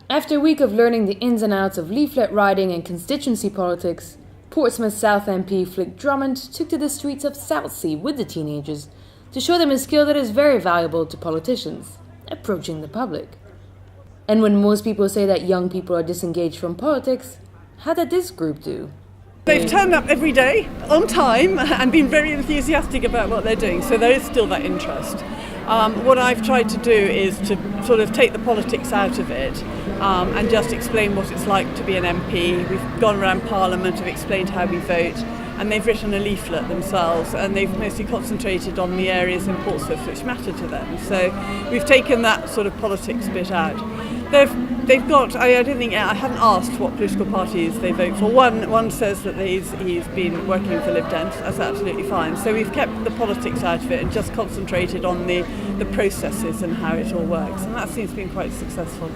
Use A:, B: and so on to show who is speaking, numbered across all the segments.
A: After a week of learning the ins and outs of leaflet writing and constituency politics, Portsmouth South MP Flick Drummond took to the streets of Southsea with the teenagers to show them a skill that is very valuable to politicians, approaching the public. And when most people say that young people are disengaged from politics, how did this group do?
B: They've turned up every day, on time, and been very enthusiastic about what they're doing, so there is still that interest. What I've tried to do is to sort of take the politics out of it and just explain what it's like to be an MP. We've gone around Parliament, have explained how we vote, and they've written a leaflet themselves, and they've mostly concentrated on the areas in Portsmouth which matter to them. So we've taken that sort of politics bit out. They've got, I haven't asked what political parties they vote for. One says that he's been working for Lib Dem. That's absolutely fine. So we've kept the politics out of it and just concentrated on the processes and how it all works. And that seems to be quite successful.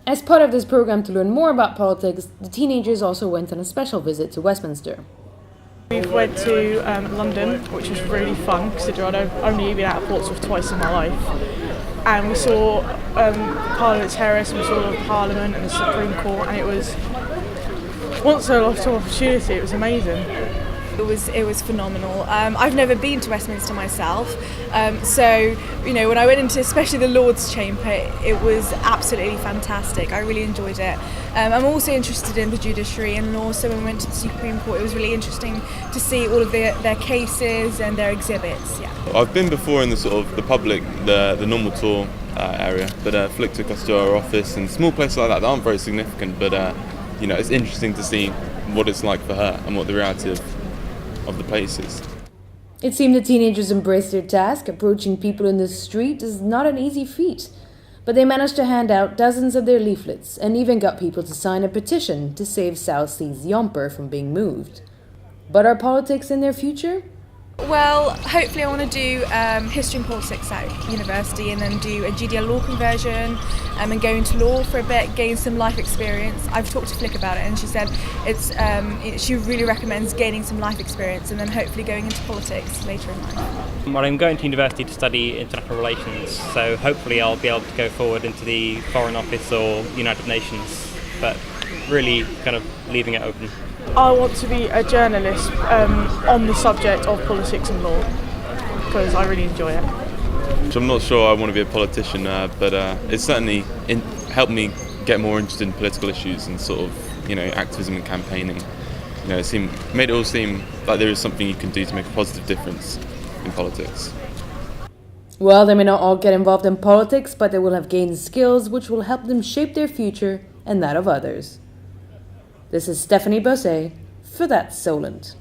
A: As part of this program to learn more about politics, the teenagers also went on a special visit to Westminster.
C: We went to London, which was really fun, considering I've only been out of Portsmouth twice in my life. And we saw Parliament Terrace, we saw the Parliament and the Supreme Court, and it was once in a lifetime opportunity. It was amazing.
D: It was phenomenal. I've never been to Westminster myself, so when I went into especially the Lord's Chamber, it was absolutely fantastic. I really enjoyed it. I'm also interested in the judiciary, and also when we went to the Supreme Court, it was really interesting to see all of their cases and their exhibits. Yeah.
E: I've been before in the sort of the public, the normal tour area, but Flick took us to our office and small places like that aren't very significant, but it's interesting to see what it's like for her and what the reality of the places.
A: It seemed the teenagers embraced their task. Approaching people in the street is not an easy feat, but they managed to hand out dozens of their leaflets and even got people to sign a petition to save Southsea's Yomper from being moved. But are politics in their future?
D: Well, hopefully I want to do history and politics at university, and then do a GDL law conversion and go into law for a bit, gain some life experience. I've talked to Flick about it, and she said she really recommends gaining some life experience and then hopefully going into politics later in life.
F: Well, I'm going to university to study international relations, so hopefully I'll be able to go forward into the Foreign Office or United Nations, but really kind of leaving it open.
C: I want to be a journalist on the subject of politics and law, because I really enjoy it.
E: I'm not sure I want to be a politician, but it's certainly helped me get more interested in political issues and sort of, activism and campaigning. Made it all seem like there is something you can do to make a positive difference in politics.
A: Well, they may not all get involved in politics, but they will have gained skills which will help them shape their future and that of others. This is Stephanie Bosset for That's Solent.